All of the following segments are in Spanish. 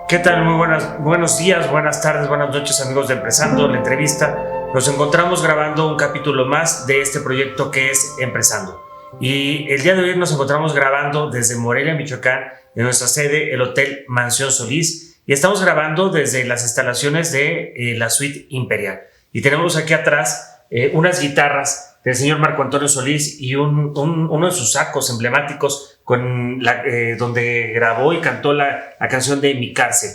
¿Qué tal? Buenos días, buenas tardes, buenas noches, amigos de Empresando, la entrevista. Nos encontramos grabando un capítulo más de este proyecto que es Empresando. Y el día de hoy nos encontramos grabando desde Morelia, Michoacán, en nuestra sede, el Hotel Mansión Solís. Y estamos grabando desde las instalaciones de la Suite Imperial. Y tenemos aquí atrás unas guitarras del señor Marco Antonio Solís y uno de sus sacos emblemáticos donde grabó y cantó la canción de Mi Cárcel.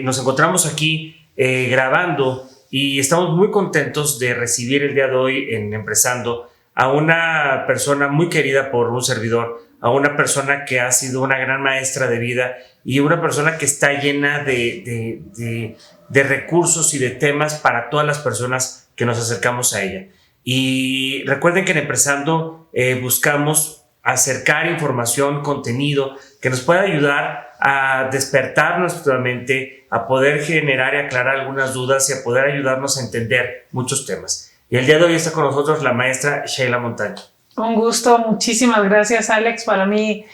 Nos encontramos aquí grabando y estamos muy contentos de recibir el día de hoy en Empresando a una persona muy querida por un servidor, a una persona que ha sido una gran maestra de vida y una persona que está llena de recursos y de temas para todas las personas que nos acercamos a ella. Y recuerden que en Empresando buscamos acercar información, contenido que nos pueda ayudar a despertar nuestra mente, a poder generar y aclarar algunas dudas y a poder ayudarnos a entender muchos temas. Y el día de hoy está con nosotros la maestra Sheila Montaño. Un gusto, muchísimas gracias, Alex. Para mí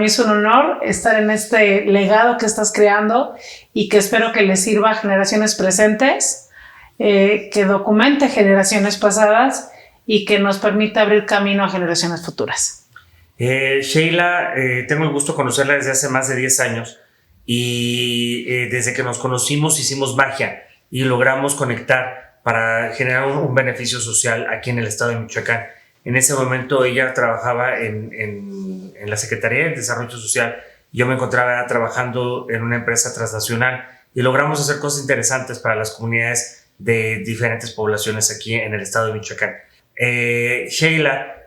es un honor estar en este legado que estás creando y que espero que le sirva a generaciones presentes, que documente generaciones pasadas y que nos permita abrir camino a generaciones futuras. Sheila, tengo el gusto de conocerla desde hace más de 10 años y desde que nos conocimos hicimos magia y logramos conectar para generar un beneficio social aquí en el estado de Michoacán. En ese momento ella trabajaba en la Secretaría de Desarrollo Social, yo me encontraba trabajando en una empresa transnacional y logramos hacer cosas interesantes para las comunidades de diferentes poblaciones aquí en el estado de Michoacán. Sheila,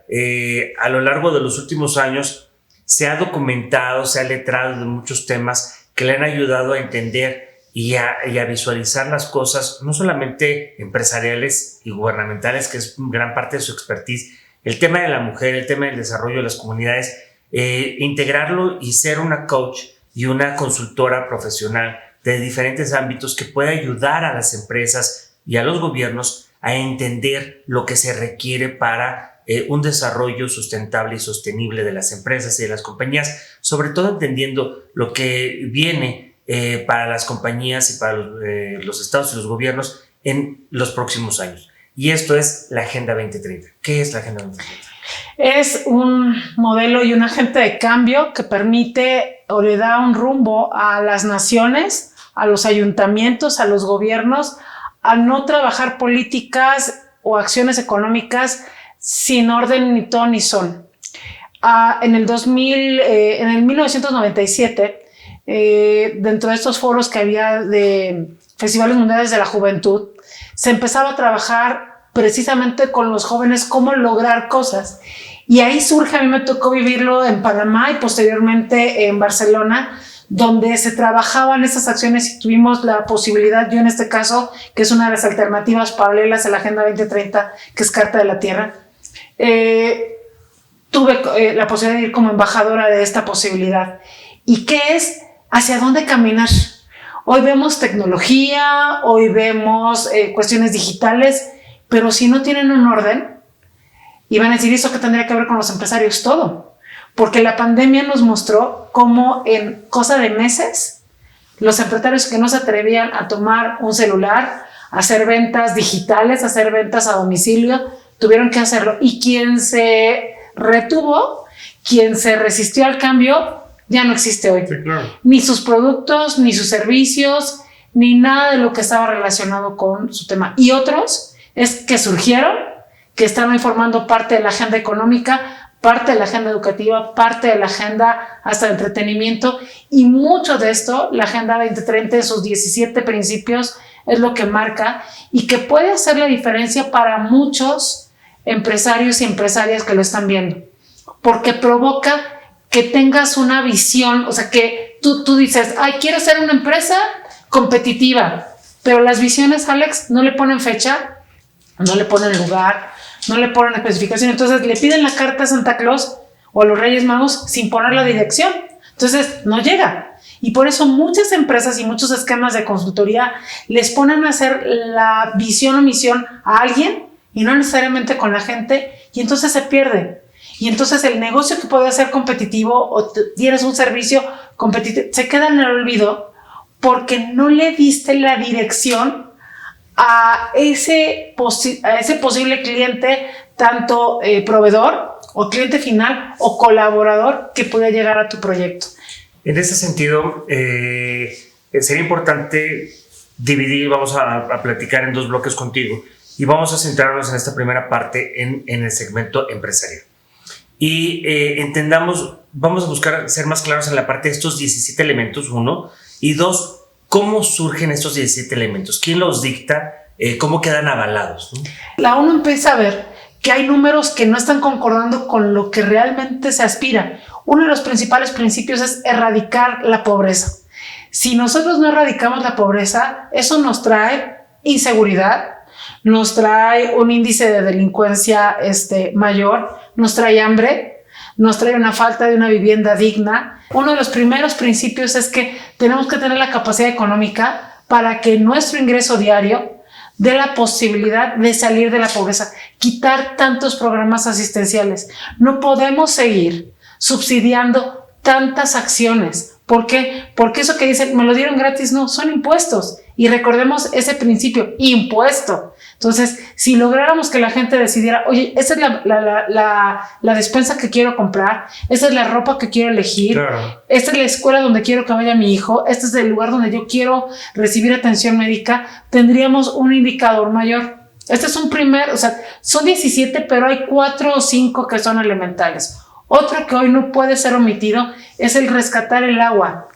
a lo largo de los últimos años se ha documentado, se ha letrado de muchos temas que le han ayudado a entender y a visualizar las cosas, no solamente empresariales y gubernamentales, que es gran parte de su expertise, el tema de la mujer, el tema del desarrollo de las comunidades, integrarlo y ser una coach y una consultora profesional de diferentes ámbitos que pueda ayudar a las empresas y a los gobiernos a entender lo que se requiere para un desarrollo sustentable y sostenible de las empresas y de las compañías, sobre todo entendiendo lo que viene para las compañías y para los estados y los gobiernos en los próximos años. Y esto es la Agenda 2030. ¿Qué es la Agenda 2030? Es un modelo y un agente de cambio que permite o le da un rumbo a las naciones, a los ayuntamientos, a los gobiernos, a no trabajar políticas o acciones económicas sin orden ni ton ni son. En el 1997, dentro de estos foros que había de Festivales Mundiales de la Juventud, se empezaba a trabajar precisamente con los jóvenes cómo lograr cosas. Y ahí surge, a mí me tocó vivirlo en Panamá y posteriormente en Barcelona, donde se trabajaban esas acciones y tuvimos la posibilidad, yo en este caso, que es una de las alternativas paralelas a la Agenda 2030, que es Carta de la Tierra, tuve la posibilidad de ir como embajadora de esta posibilidad. ¿Y qué es? ¿Hacia dónde caminar? Hoy vemos tecnología, hoy vemos cuestiones digitales, pero si no tienen un orden, y van a decir, ¿eso qué tendría que ver con los empresarios? Todo. Porque la pandemia nos mostró cómo en cosa de meses, los empresarios que no se atrevían a tomar un celular, a hacer ventas digitales, a hacer ventas a domicilio, tuvieron que hacerlo. Y quien se retuvo, quien se resistió al cambio, ya no existe hoy. Sí, claro. Ni sus productos, ni sus servicios, ni nada de lo que estaba relacionado con su tema. Y otros es que surgieron, que estaban formando parte de la agenda económica, parte de la agenda educativa, parte de la agenda hasta de entretenimiento. Y mucho de esto, la Agenda 2030, sus 17 principios, es lo que marca y que puede hacer la diferencia para muchos empresarios y empresarias que lo están viendo, porque provoca que tengas una visión, o sea, que tú dices, ay, quiero ser una empresa competitiva, pero las visiones, Alex, no le ponen fecha, no le ponen lugar, no le ponen especificación, entonces le piden la carta a Santa Claus o a los Reyes Magos sin poner la dirección, entonces no llega. Y por eso muchas empresas y muchos esquemas de consultoría les ponen a hacer la visión o misión a alguien y no necesariamente con la gente, y entonces se pierde. Y entonces el negocio que puede ser competitivo o tienes un servicio competitivo se queda en el olvido porque no le diste la dirección a ese posible cliente, tanto proveedor o cliente final o colaborador que pueda llegar a tu proyecto. En ese sentido, sería importante dividir, vamos a platicar en 2 bloques contigo y vamos a centrarnos en esta primera parte en el segmento empresarial. Y entendamos, vamos a buscar ser más claros en la parte de estos 17 elementos, 1, y 2, ¿cómo surgen estos 17 elementos? ¿Quién los dicta? ¿Cómo quedan avalados, ¿no? La ONU empieza a ver que hay números que no están concordando con lo que realmente se aspira. Uno de los principales principios es erradicar la pobreza. Si nosotros no erradicamos la pobreza, eso nos trae inseguridad, nos trae un índice de delincuencia mayor, nos trae hambre, nos trae una falta de una vivienda digna. Uno de los primeros principios es que tenemos que tener la capacidad económica para que nuestro ingreso diario dé la posibilidad de salir de la pobreza, quitar tantos programas asistenciales. No podemos seguir subsidiando tantas acciones. ¿Por qué? Porque eso que dicen, me lo dieron gratis, no, son impuestos. Y recordemos ese principio, impuesto. Entonces, si lográramos que la gente decidiera, oye, esa es la despensa que quiero comprar, esa es la ropa que quiero elegir, claro, esta es la escuela donde quiero que vaya mi hijo, este es el lugar donde yo quiero recibir atención médica, tendríamos un indicador mayor. Este es un primer, o sea, son 17, pero hay 4 o 5 que son elementales. Otro que hoy no puede ser omitido es el rescatar el agua,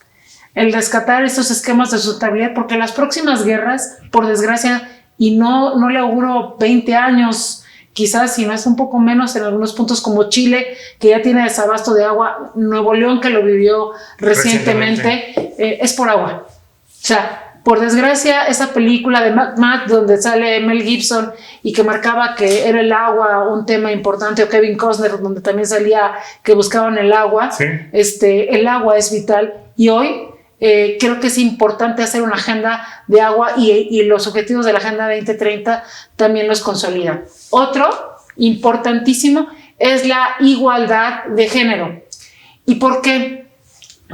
el rescatar estos esquemas de sustentabilidad, porque las próximas guerras, por desgracia, y no le auguro 20 años, quizás, si no es un poco menos en algunos puntos como Chile, que ya tiene desabasto de agua, Nuevo León, que lo vivió recientemente. Es por agua. O sea, por desgracia, esa película de Mad Max, donde sale Mel Gibson y que marcaba que era el agua un tema importante, o Kevin Costner, donde también salía que buscaban el agua, sí. El agua es vital, y hoy creo que es importante hacer una agenda de agua y los objetivos de la Agenda 2030 también los consolidan. Otro importantísimo es la igualdad de género. ¿Y por qué?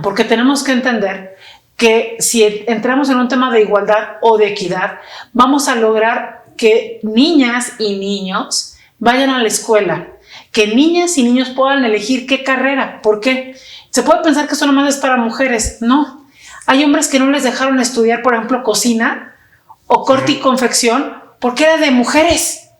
Porque tenemos que entender que si entramos en un tema de igualdad o de equidad, vamos a lograr que niñas y niños vayan a la escuela, que niñas y niños puedan elegir qué carrera. ¿Por qué? Se puede pensar que eso nomás es para mujeres. No. Hay hombres que no les dejaron estudiar, por ejemplo, cocina o corte y confección porque era de mujeres.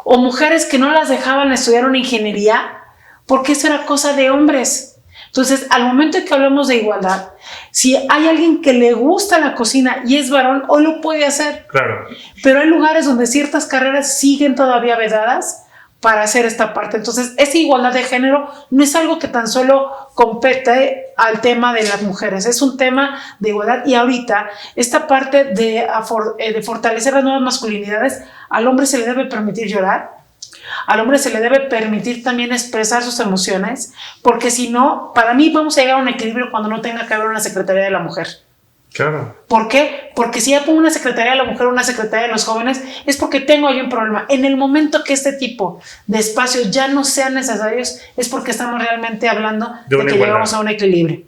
O mujeres que no las dejaban estudiar una ingeniería porque eso era cosa de hombres. Entonces, al momento en que hablamos de igualdad, si hay alguien que le gusta la cocina y es varón, hoy lo puede hacer. Claro. Pero hay lugares donde ciertas carreras siguen todavía vedadas para hacer esta parte. Entonces, esa igualdad de género no es algo que tan solo compete al tema de las mujeres, es un tema de igualdad. Y ahorita, esta parte de fortalecer las nuevas masculinidades, al hombre se le debe permitir llorar, al hombre se le debe permitir también expresar sus emociones, porque si no, para mí vamos a llegar a un equilibrio cuando no tenga que haber una Secretaría de la Mujer. Claro. ¿Por qué? Porque si ya pongo una Secretaría de la Mujer o una Secretaría de los Jóvenes, es porque tengo ahí un problema. En el momento que este tipo de espacios ya no sean necesarios, es porque estamos realmente hablando de que llegamos a un equilibrio.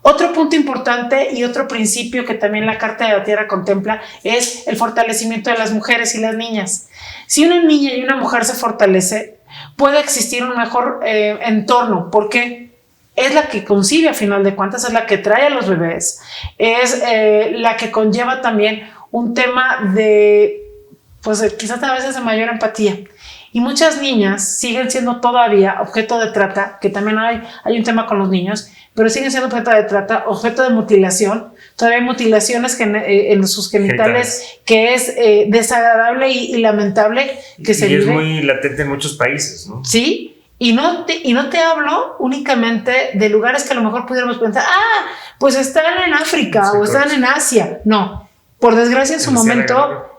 Otro punto importante y otro principio que también la Carta de la Tierra contempla es el fortalecimiento de las mujeres y las niñas. Si una niña y una mujer se fortalece, puede existir un mejor entorno. ¿Por qué? Es la que concibe, a final de cuentas, es la que trae a los bebés, es la que conlleva también un tema de, pues quizás a veces de mayor empatía. Y muchas niñas siguen siendo todavía objeto de trata, que también hay un tema con los niños, pero siguen siendo objeto de trata, objeto de mutilación. Todavía hay mutilaciones en sus genitales que es desagradable y lamentable que se vive. Y es muy latente en muchos países, ¿no? Sí. Y no te hablo únicamente de lugares que a lo mejor pudiéramos pensar, pues están en África o están en Asia. No, por desgracia en su momento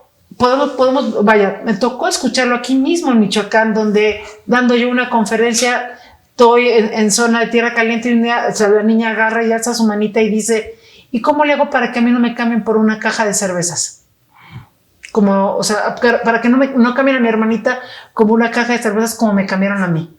vaya, me tocó escucharlo aquí mismo en Michoacán, donde dando yo una conferencia, estoy en zona de tierra caliente y la niña agarra y alza su manita y dice, ¿y cómo le hago para que a mí no me cambien por una caja de cervezas? O sea, para que no cambien a mi hermanita como una caja de cervezas como me cambiaron a mí.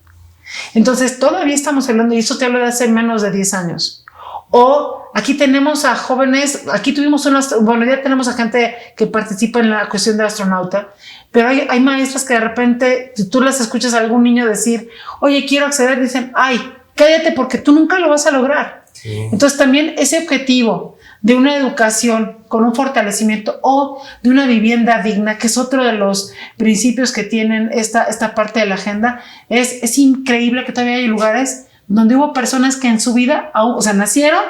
Entonces, todavía estamos hablando, y eso te hablo de hace menos de 10 años. O aquí tenemos a jóvenes, aquí tuvimos ya tenemos a gente que participa en la cuestión de astronauta, pero hay maestras que de repente, si tú las escuchas a algún niño decir, oye, quiero acceder, dicen, ay, cállate porque tú nunca lo vas a lograr. Sí. Entonces también ese objetivo de una educación con un fortalecimiento o de una vivienda digna, que es otro de los principios que tienen esta parte de la agenda, es increíble que todavía hay lugares donde hubo personas que en su vida, o sea, nacieron,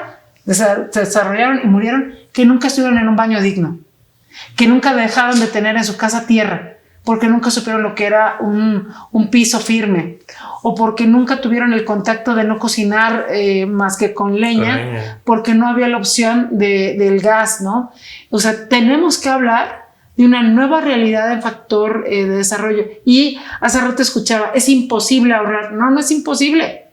se desarrollaron y murieron, que nunca estuvieron en un baño digno, que nunca dejaron de tener en su casa tierra, porque nunca supieron lo que era un piso firme, o porque nunca tuvieron el contacto de no cocinar más que con leña, porque no había la opción del gas, ¿no? O sea, tenemos que hablar de una nueva realidad en factor de desarrollo. Y hace rato escuchaba, es imposible ahorrar. No, no es imposible.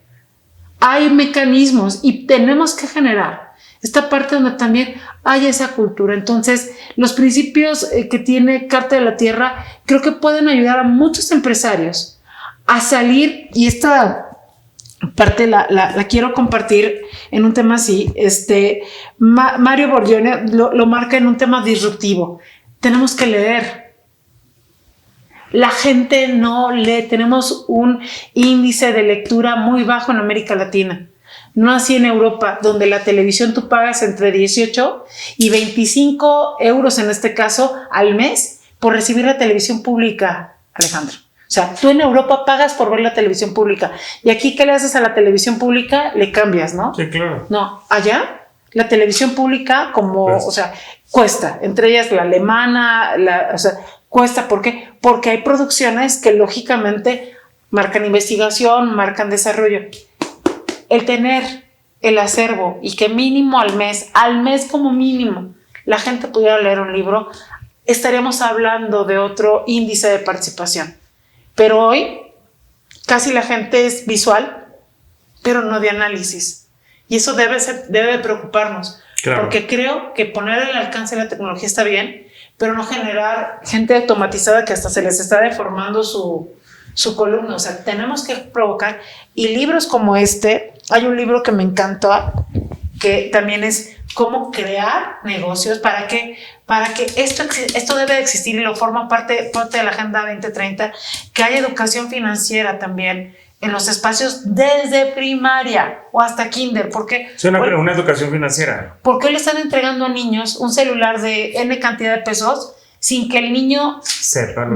Hay mecanismos y tenemos que generar esta parte donde también hay esa cultura. Entonces, los principios que tiene Carta de la Tierra creo que pueden ayudar a muchos empresarios a salir, y esta parte la quiero compartir en un tema así. Mario Borgione lo marca en un tema disruptivo. Tenemos que leer. La gente no lee. Tenemos un índice de lectura muy bajo en América Latina. No así en Europa, donde la televisión tú pagas entre 18 y 25 euros en este caso al mes por recibir la televisión pública, Alejandro. O sea, tú en Europa pagas por ver la televisión pública. Y aquí, ¿qué le haces a la televisión pública? Le cambias, ¿no? Sí, claro. No, allá la televisión pública o sea, cuesta. Entre ellas la alemana, o sea, cuesta. ¿Por qué? Porque hay producciones que lógicamente marcan investigación, marcan desarrollo. El tener el acervo y que mínimo al mes como mínimo, la gente pudiera leer un libro, estaríamos hablando de otro índice de participación. Pero hoy casi la gente es visual, pero no de análisis. Y eso debe preocuparnos. Claro. Porque creo que poner al alcance de la tecnología está bien, pero no generar gente automatizada que hasta se les está deformando su columna. O sea, tenemos que provocar. Y libros como hay un libro que me encantó, que también es cómo crear negocios para que esto debe de existir y lo forma parte de la Agenda 2030, que haya educación financiera también en los espacios desde primaria o hasta kinder. Porque una educación financiera. ¿Por qué le están entregando a niños un celular de N cantidad de pesos sin que el niño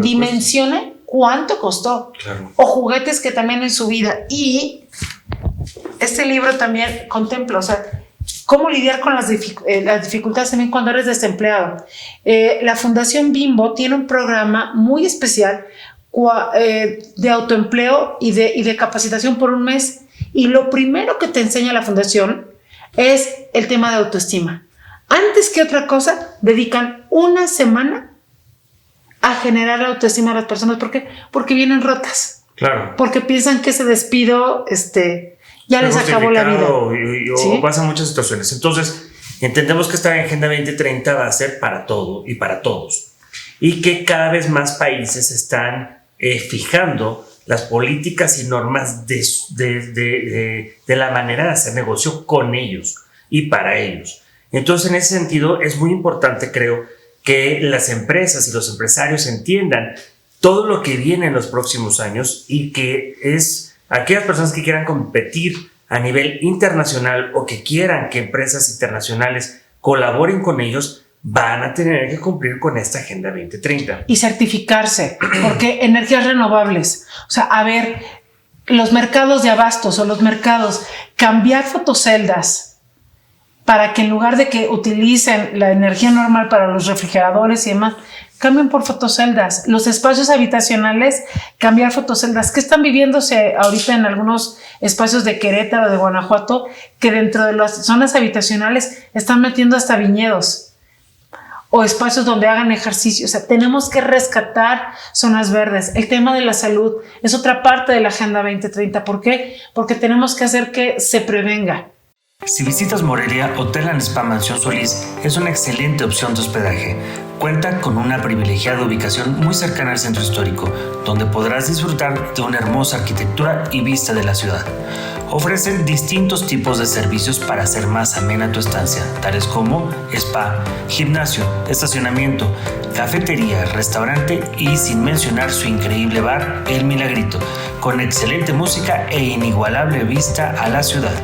dimensione cuánto costó? Claro. O juguetes que también en su vida. Y este libro también contempla, o sea, cómo lidiar con las dificultades también cuando eres desempleado. La Fundación Bimbo tiene un programa muy especial de autoempleo y de capacitación por un mes. Y lo primero que te enseña la fundación es el tema de autoestima. Antes que otra cosa, dedican una semana a generar la autoestima a las personas. ¿Por qué? Porque vienen rotas. Claro. Porque piensan que ese despido ya les acabó la vida. ¿Sí? O pasan muchas situaciones. Entonces, entendemos que esta Agenda 2030 va a ser para todo y para todos. Y que cada vez más países están fijando las políticas y normas de la manera de hacer negocio con ellos y para ellos. Entonces, en ese sentido, es muy importante, creo, que las empresas y los empresarios entiendan todo lo que viene en los próximos años y que es aquellas personas que quieran competir a nivel internacional o que quieran que empresas internacionales colaboren con ellos, van a tener que cumplir con esta Agenda 2030. Y certificarse, porque energías renovables, o sea, a ver, los mercados de abastos o los mercados, cambiar fotoceldas para que en lugar de que utilicen la energía normal para los refrigeradores y demás, cambien por fotoceldas. Los espacios habitacionales, cambiar fotoceldas. ¿Qué están viviéndose ahorita en algunos espacios de Querétaro, de Guanajuato, que dentro de las zonas habitacionales están metiendo hasta viñedos? O espacios donde hagan ejercicio. O sea, tenemos que rescatar zonas verdes. El tema de la salud es otra parte de la Agenda 2030. ¿Por qué? Porque tenemos que hacer que se prevenga. Si visitas Morelia, Hotel & Spa Mansión Solís es una excelente opción de hospedaje. Cuenta con una privilegiada ubicación muy cercana al centro histórico, donde podrás disfrutar de una hermosa arquitectura y vista de la ciudad. Ofrecen distintos tipos de servicios para hacer más amena tu estancia, tales como spa, gimnasio, estacionamiento, cafetería, restaurante y sin mencionar su increíble bar, El Milagrito, con excelente música e inigualable vista a la ciudad.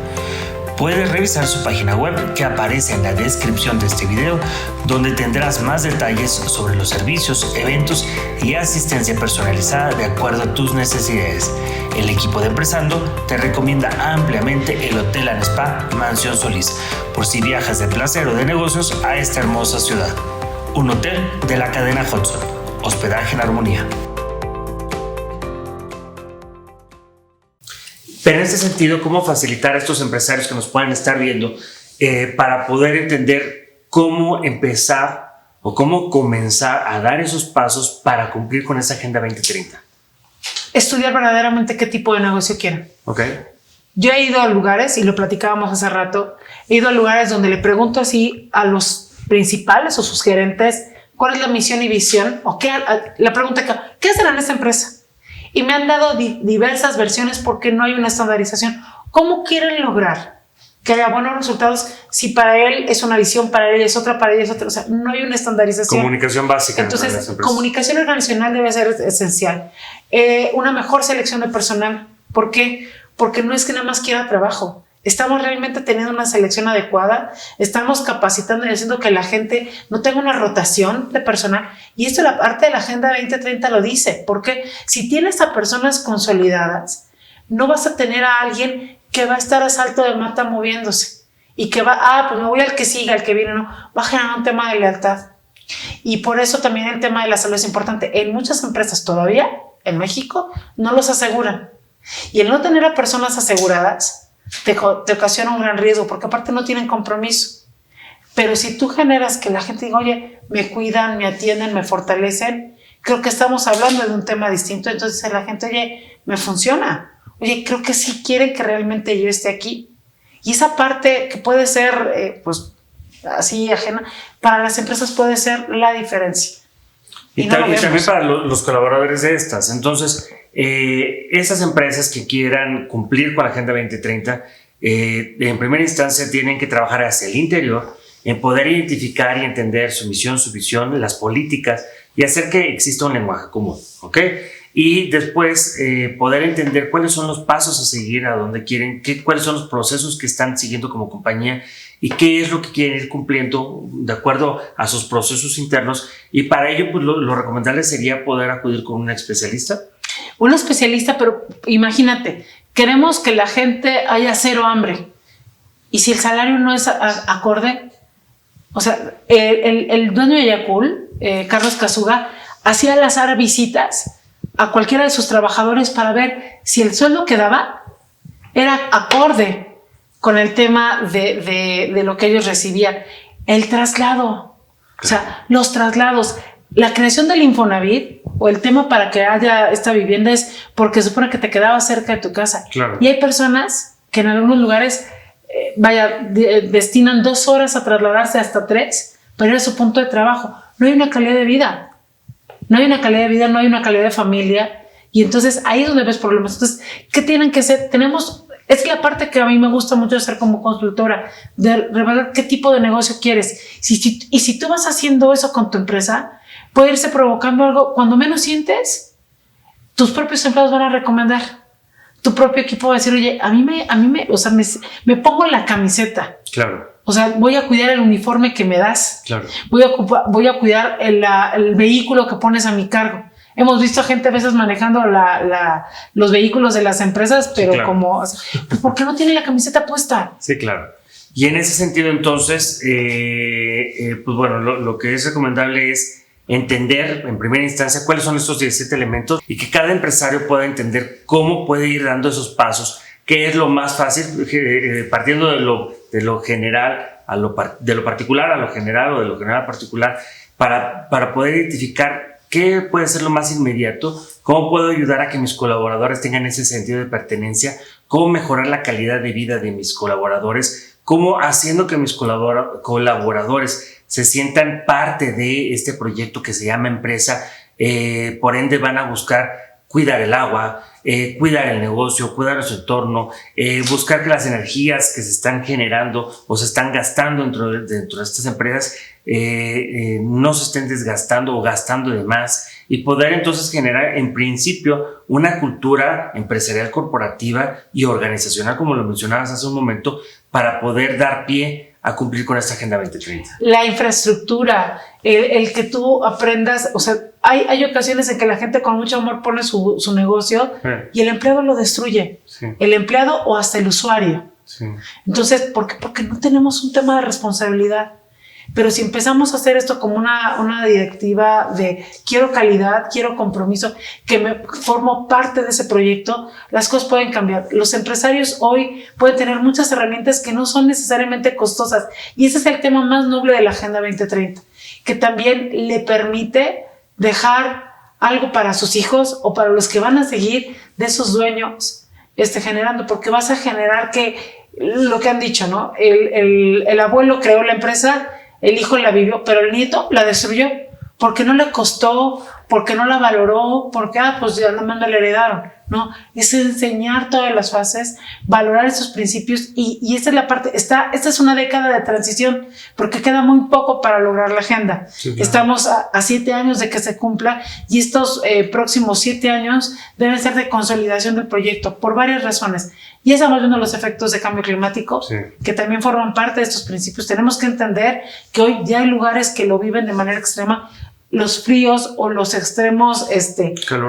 Puedes revisar su página web que aparece en la descripción de este video, donde tendrás más detalles sobre los servicios, eventos y asistencia personalizada de acuerdo a tus necesidades. El equipo de Empresando te recomienda ampliamente el Hotel & Spa Mansión Solís, por si viajas de placer o de negocios a esta hermosa ciudad. Un hotel de la cadena Hudson. Hospedaje en armonía. Pero en este sentido, ¿cómo facilitar a estos empresarios que nos puedan estar viendo para poder entender cómo empezar o cómo comenzar a dar esos pasos para cumplir con esa Agenda 2030? Estudiar verdaderamente qué tipo de negocio quieren. Okay. Yo he ido a lugares, y lo platicábamos hace rato, he ido a lugares donde le pregunto así a los principales o sus gerentes cuál es la misión y visión, o la pregunta, ¿qué hacen en esta empresa? Y me han dado diversas versiones porque no hay una estandarización. ¿Cómo quieren lograr que haya buenos resultados si para él es una visión, para él es otra, para él es otra? O sea, no hay una estandarización. Comunicación básica. Entonces, comunicación organizacional debe ser esencial. Una mejor selección de personal. ¿Por qué? Porque no es que nada más quiera trabajo. Estamos realmente teniendo una selección adecuada, estamos capacitando y haciendo que la gente no tenga una rotación de personal. Y esto la parte de la Agenda 2030 lo dice, porque si tienes a personas consolidadas, no vas a tener a alguien que va a estar a salto de mata moviéndose y que va, pues me voy al que siga, al que viene, no, va a generar un tema de lealtad. Y por eso también el tema de la salud es importante. En muchas empresas todavía, en México, no los aseguran. Y el no tener a personas aseguradas te ocasiona un gran riesgo, porque aparte no tienen compromiso. Pero si tú generas que la gente diga, oye, me cuidan, me atienden, me fortalecen, creo que estamos hablando de un tema distinto. Entonces la gente, oye, me funciona, oye, creo que sí quieren que realmente yo esté aquí. Y esa parte que puede ser pues así ajena, para las empresas puede ser la diferencia. Y también para los colaboradores de estas. Entonces, esas empresas que quieran cumplir con la Agenda 2030, en primera instancia tienen que trabajar hacia el interior, en poder identificar y entender su misión, su visión, las políticas y hacer que exista un lenguaje común, ¿ok? Y después poder entender cuáles son los pasos a seguir, a dónde quieren, cuáles son los procesos que están siguiendo como compañía y qué es lo que quieren ir cumpliendo de acuerdo a sus procesos internos. Y para ello, pues lo recomendable sería poder acudir con un especialista. Un especialista, pero imagínate, queremos que la gente haya cero hambre. Y si el salario no es acorde, o sea, el dueño de Yakul, Carlos Casuga, hacía al azar visitas a cualquiera de sus trabajadores para ver si el sueldo que daba era acorde con el tema de lo que ellos recibían. El traslado, o sea, los traslados, la creación del Infonavit o el tema para que haya esta vivienda es porque supone que te quedaba cerca de tu casa. Claro. Y hay personas que en algunos lugares destinan 2 horas a trasladarse hasta 3 para ir a su punto de trabajo. No hay una calidad de vida. No hay una calidad de vida, no hay una calidad de familia. Y entonces ahí es donde ves problemas. Entonces, ¿qué tienen que hacer? Es la parte que a mí me gusta mucho hacer como consultora, de revelar qué tipo de negocio quieres. Y si tú vas haciendo eso con tu empresa, puede irse provocando algo. Cuando menos sientes, tus propios empleados van a recomendar. Tu propio equipo va a decir, oye, o sea, me pongo la camiseta. Claro. O sea, voy a cuidar el uniforme que me das. Claro. Voy a cuidar el vehículo que pones a mi cargo. Hemos visto a gente a veces manejando los vehículos de las empresas, pero sí, claro. Pues ¿por qué no tiene la camiseta puesta? Sí, claro. Y en ese sentido, entonces, pues bueno, lo que es recomendable es entender en primera instancia cuáles son estos 17 elementos y que cada empresario pueda entender cómo puede ir dando esos pasos, qué es lo más fácil, partiendo de lo general, de lo particular a lo general o de lo general a particular, para poder identificar qué puede ser lo más inmediato, cómo puedo ayudar a que mis colaboradores tengan ese sentido de pertenencia, cómo mejorar la calidad de vida de mis colaboradores, cómo haciendo que mis colaboradores se sientan parte de este proyecto que se llama empresa, por ende van a buscar cuidar el agua, cuidar el negocio, cuidar nuestro entorno, buscar que las energías que se están generando o se están gastando dentro de estas empresas no se estén desgastando o gastando de más, y poder entonces generar en principio una cultura empresarial, corporativa y organizacional, como lo mencionabas hace un momento, para poder dar pie a cumplir con esta Agenda 2030. La infraestructura, el que tú aprendas, o sea, hay ocasiones en que la gente con mucho amor pone su negocio y el empleado lo destruye. Sí. El empleado o hasta el usuario. Sí. Entonces, ¿por qué? Porque no tenemos un tema de responsabilidad. Pero si empezamos a hacer esto como una directiva de quiero calidad, quiero compromiso, que me formo parte de ese proyecto, las cosas pueden cambiar. Los empresarios hoy pueden tener muchas herramientas que no son necesariamente costosas, y ese es el tema más noble de la Agenda 2030, que también le permite dejar algo para sus hijos o para los que van a seguir de esos dueños generando, porque vas a generar que lo que han dicho, ¿no? El abuelo creó la empresa, el hijo la vivió, pero el nieto la destruyó porque no le costó, porque no la valoró, porque pues ya nada más me la heredaron. No, es enseñar todas las fases, valorar esos principios, y esta es la parte. Esta es una década de transición porque queda muy poco para lograr la agenda. Sí, claro. Estamos a 7 años de que se cumpla, y estos próximos 7 años deben ser de consolidación del proyecto por varias razones. Ya estamos viendo los efectos de cambio climático, sí, que también forman parte de estos principios. Tenemos que entender que hoy ya hay lugares que lo viven de manera extrema. Los fríos o los extremos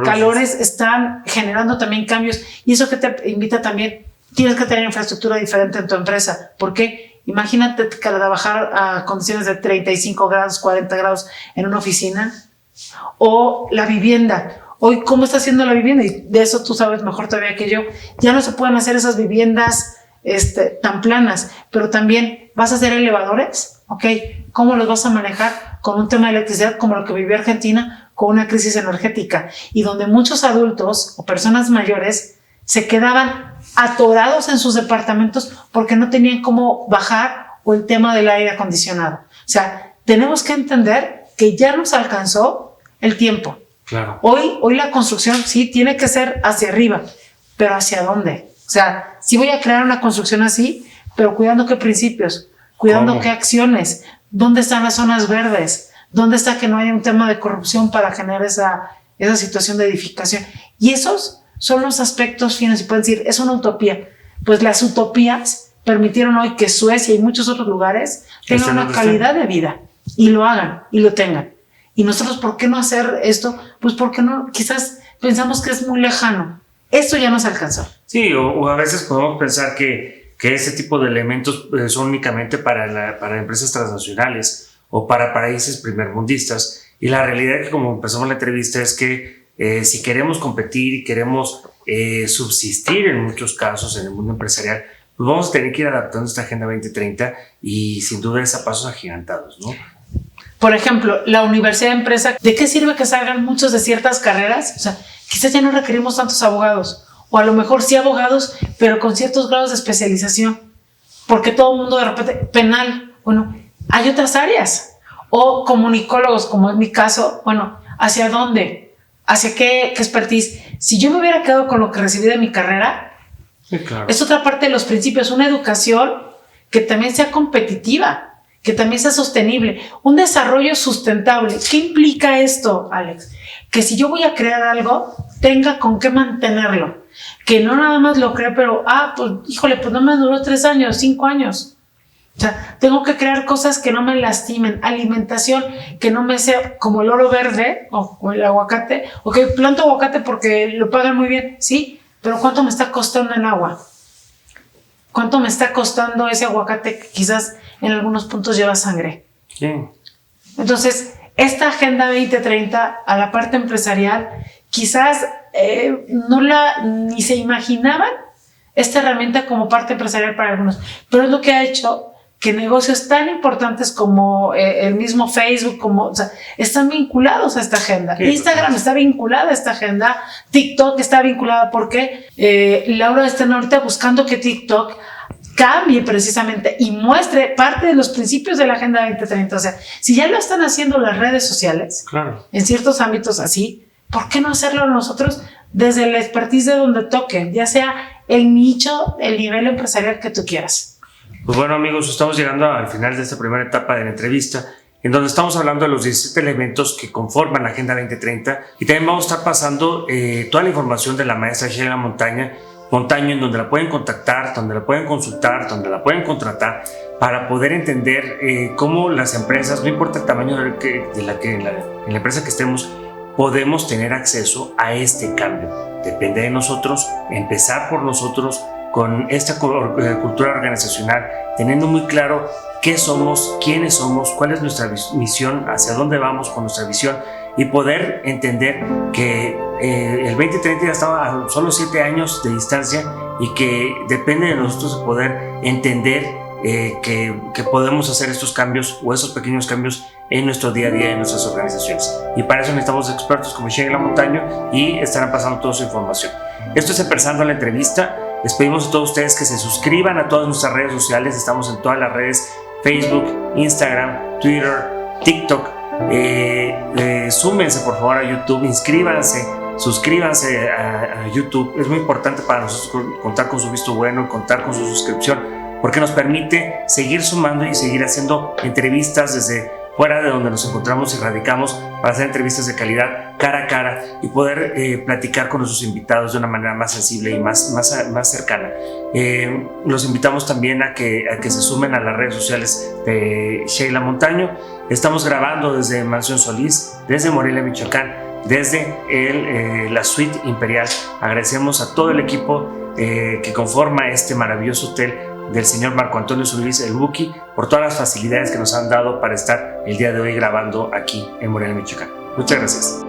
calores están generando también cambios, y eso que te invita también, tienes que tener infraestructura diferente en tu empresa. ¿Por qué? Imagínate que al trabajar a condiciones de 35 grados, 40 grados en una oficina, o la vivienda. Hoy, ¿cómo está haciendo la vivienda? Y de eso tú sabes mejor todavía que yo. Ya no se pueden hacer esas viviendas tan planas, pero también vas a hacer elevadores, ¿ok? ¿Cómo los vas a manejar? Con un tema de electricidad como lo que vivió Argentina, con una crisis energética, y donde muchos adultos o personas mayores se quedaban atorados en sus departamentos porque no tenían cómo bajar, o el tema del aire acondicionado. O sea, tenemos que entender que ya nos alcanzó el tiempo. Claro. Hoy la construcción sí tiene que ser hacia arriba, pero ¿hacia dónde? O sea, sí voy a crear una construcción así, pero cuidando qué principios, cuidando qué acciones, dónde están las zonas verdes, dónde está que no haya un tema de corrupción para generar esa situación de edificación. Y esos son los aspectos finos, y pueden decir, es una utopía. Pues las utopías permitieron hoy que Suecia y muchos otros lugares tengan una calidad de vida, y lo hagan y lo tengan. Y nosotros, ¿por qué no hacer esto? Pues porque no, quizás pensamos que es muy lejano. Esto ya nos alcanzó. Sí, o a veces podemos pensar que ese tipo de elementos son únicamente para empresas transnacionales o para países primermundistas. Y la realidad es que, como empezamos la entrevista, es que si queremos competir y queremos subsistir en muchos casos en el mundo empresarial, pues vamos a tener que ir adaptando esta Agenda 2030, y sin duda es a pasos agigantados, ¿no? Por ejemplo, la universidad de empresa, ¿de qué sirve que salgan muchos de ciertas carreras? O sea, quizás ya no requerimos tantos abogados, o a lo mejor sí abogados, pero con ciertos grados de especialización, porque todo el mundo de repente, penal, bueno, hay otras áreas, o comunicólogos, como es mi caso, bueno, ¿hacia dónde? ¿Hacia qué expertise? Si yo me hubiera quedado con lo que recibí de mi carrera, sí, claro, es otra parte de los principios, una educación que también sea competitiva, que también sea sostenible, un desarrollo sustentable. ¿Qué implica esto, Alex? Que si yo voy a crear algo, tenga con qué mantenerlo, que no nada más lo cree, pero, pues híjole, pues no me duró 3 años, 5 años. O sea, tengo que crear cosas que no me lastimen, alimentación que no me sea como el oro verde o el aguacate. Ok, planto aguacate porque lo pagan muy bien, sí, pero ¿cuánto me está costando en agua? ¿Cuánto me está costando ese aguacate que quizás en algunos puntos lleva sangre? Sí. Entonces, esta Agenda 2030 a la parte empresarial, quizás ni se imaginaban esta herramienta como parte empresarial para algunos, pero es lo que ha hecho que negocios tan importantes como el mismo Facebook, o sea, están vinculados a esta agenda. Sí, Instagram está vinculada a esta agenda, TikTok está vinculada, porque Laura está ahorita buscando que TikTok cambie precisamente y muestre parte de los principios de la Agenda 2030. O sea, si ya lo están haciendo las redes sociales, claro, en ciertos ámbitos así, ¿por qué no hacerlo nosotros desde la expertise de donde toquen, ya sea el nicho, el nivel empresarial que tú quieras. Pues bueno, amigos, estamos llegando al final de esta primera etapa de la entrevista, en donde estamos hablando de los 17 elementos que conforman la Agenda 2030, y también vamos a estar pasando toda la información de la maestra Sheila Montaño, en donde la pueden contactar, donde la pueden consultar, donde la pueden contratar, para poder entender cómo las empresas, no importa el tamaño en la empresa que estemos, podemos tener acceso a este cambio. Depende de nosotros, empezar por nosotros con esta cultura organizacional, teniendo muy claro qué somos, quiénes somos, cuál es nuestra misión, hacia dónde vamos con nuestra visión, y poder entender que el 2030 ya estaba a solo 7 años de distancia, y que depende de nosotros poder entender que podemos hacer estos cambios o esos pequeños cambios en nuestro día a día en nuestras organizaciones. Y para eso necesitamos expertos como Sheila Montaño, y estarán pasando toda su información. Esto es Empezando la Entrevista. Les pedimos a todos ustedes que se suscriban a todas nuestras redes sociales. Estamos en todas las redes: Facebook, Instagram, Twitter, TikTok. Súmense por favor a YouTube, inscríbanse, suscríbanse a YouTube. Es muy importante para nosotros contar con su visto bueno, contar con su suscripción, porque nos permite seguir sumando y seguir haciendo entrevistas desde fuera de donde nos encontramos y radicamos, para hacer entrevistas de calidad cara a cara y poder platicar con nuestros invitados de una manera más sensible y más cercana. Los invitamos también a que se sumen a las redes sociales de Sheila Montaño. Estamos grabando desde Mansión Solís, desde Morelia, Michoacán, desde la Suite Imperial. Agradecemos a todo el equipo que conforma este maravilloso hotel del señor Marco Antonio Solís, el Buki, por todas las facilidades que nos han dado para estar el día de hoy grabando aquí en Morelia, Michoacán. Muchas gracias.